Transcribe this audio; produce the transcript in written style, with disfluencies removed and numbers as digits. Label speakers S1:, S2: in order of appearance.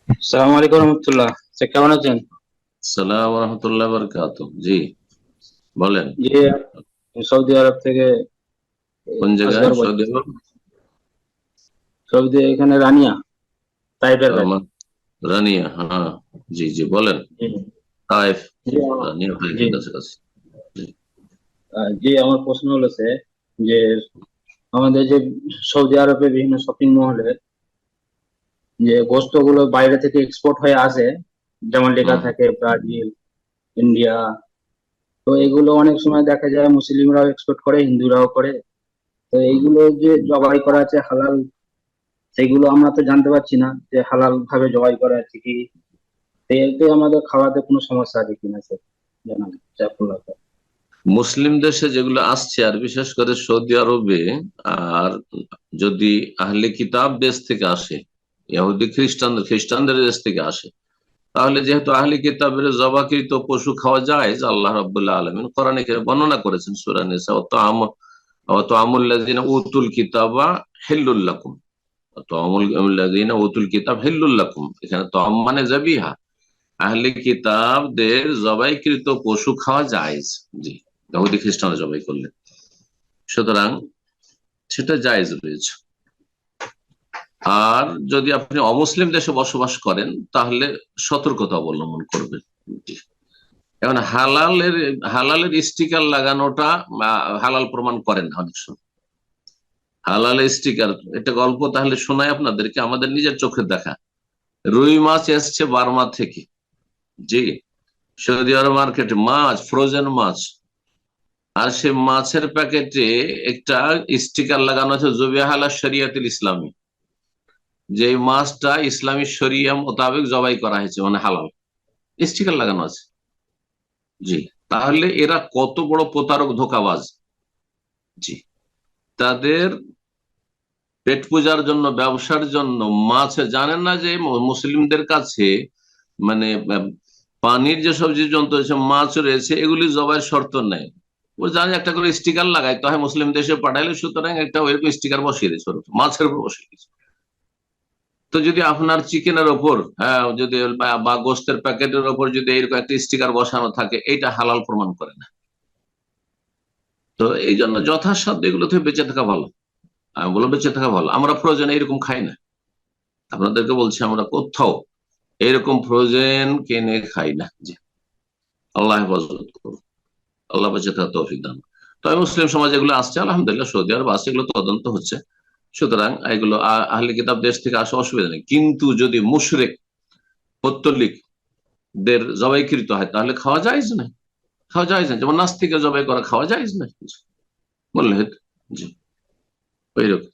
S1: আসসালামু আলাইকুম রহমতুল্লাহ। কেমন আছেন?
S2: সালাম রহমতুল্লাহ বরকাত। জি, বলেন।
S1: জি, সৌদি আরব থেকে
S2: কোন জায়গায়?
S1: আসগর
S2: সৌদি
S1: বলছি।
S2: আরব?
S1: সৌদি এখানে রানিয়া, তাইপের বাড়ি।
S2: আমার রানিয়া, হ্যাঁ। জি জি, বলেন।
S1: জি
S2: তাইফ।
S1: জি
S2: রানিয়া
S1: জি,
S2: তাইফের কাছাকাছি। জি।
S1: জি, আমার প্রশ্ন হলো যে আমাদের যে সৌদি আরবে বিভিন্ন শপিং মহলে যে বস্তুগুলো বাইরে থেকে এক্সপোর্ট হয়ে আসে, যেমন লেখা
S2: হুম।
S1: থাকে ব্রাজিল, ইন্ডিয়া, তো এগুলো অনেক সময় দেখা যায় মুসলিমরাও এক্সপোর্ট করে, হিন্দুরাও করে। তো
S2: হুম।
S1: এইগুলো যে জবাই করা আছে হালাল, সেগুলো আমরা তো জানতে পারছি না যে হালাল ভাবে জবাই করা আছে কি। তো এতে আমাদের খাওয়াতে কোনো সমস্যা আছে কিনা স্যার, জানান জাফরুল্লাহ স্যার।
S2: মুসলিম দেশে যেগুলো আসছে, আর বিশেষ করে সৌদি আরবে, আর যদি আহলে কিতাব দেশ থেকে আসে, ইহুদি খ্রিস্টানদের দেশ থেকে আসে, তাহলে যেহেতু আহলে কিতাবের জবাকৃত পশু খাওয়া যায়, যে আল্লাহ রাব্বুল আলামিন কোরআনে বর্ণনা করেছেন সূরা নিসা, অত আমুল্লাযিনা উতুল কিতাবা হিল্লুল লাকুম, অত আমুল্লাযিনা উতুল কিতাব হিল্লুল লাকুম, এখানে তো মানে যাবিহা, আহলে কিতাবদের জবাইকৃত পশু খাওয়া জায়েজ। জি, ইহুদি খ্রিস্টানরা জবাই করলে, সুতরাং সেটা জায়েজ রয়েছে। আর যদি আপনি অমুসলিম দেশে বসবাস করেন, তাহলে সতর্কতা অবলম্বন করবেন। জি। এখন হালালের স্টিকার লাগানোটা হালাল প্রমাণ করেন না অনেক সময়। হালাল স্টিকার, এটা গল্প তাহলে শোনায় আপনাদেরকে, আমাদের নিজের চোখে দেখা। রুই মাছ এসছে বার্মা থেকে। জি। সৌদি আরব মার্কেটে মাছ, ফ্রোজেন মাছ, আর সে মাছের প্যাকেটে একটা স্টিকার লাগানো আছে জবিহালা শরিয়াতুল ইসলামী, যে এই মাছটা ইসলামী শরিয়া মোতাবেক জবাই করা হয়েছে, মানে হালাল, স্টিকার লাগানো আছে। জি। তাহলে এরা কত বড় প্রতারক, ধোঁকাবাজ। জি। তাদের পেট পূজার জন্য, ব্যবসার জন্য মাছ জানেন না যে মুসলিমদের কাছে, মানে পানির যেসব জীবজন্তু রয়েছে, মাছ রয়েছে, এগুলি জবাইয়ের শর্ত নেই। ও জানে একটা করে স্টিকার লাগাই তো হয়, মুসলিম দেশে পাঠাইলে, সুতরাং একটা ওইরকম স্টিকার বসিয়ে দিয়েছে ওর উপর, মাছের উপর বসিয়ে দিয়েছে। তো যদি আপনার চিকেনের ওপর, হ্যাঁ, যদি বা গোস্তের প্যাকেটের ওপর যদি এরকম একটা স্টিকার বসানো থাকে, এটা হালাল প্রমাণ করে না। তো এই জন্য যথাসাধ্য এগুলো থেকে বেঁচে থাকা ভালো। আমি বলবো বেঁচে থাকা ভালো। আমরা প্রয়োজনে এরকম খাই না, আপনাদেরকে বলছি, আমরা কোথাও এরকম ফ্রোজেন কিনে খাই না। জি। আল্লাহ হেফাজত করুন, আল্লাহ বেঁচে থাকা তৌফিক দান। তবে মুসলিম সমাজ এগুলো আসছে, আলহামদুলিল্লাহ, সৌদি আরব আসছে, এগুলো তদন্ত হচ্ছে। সুতরাং এগুলো আহলে কিতাব দেশ থেকে আসা অসুবিধা নেই, কিন্তু যদি মুশরিক, পৌত্তলিক দের জবাইকৃত হয়, তাহলে খাওয়া যায় না। খাওয়া যায় না, যেমন নাস্তিকের জবাই করা খাওয়া যায় না, বললে হয়তো। জি, ওইরকম।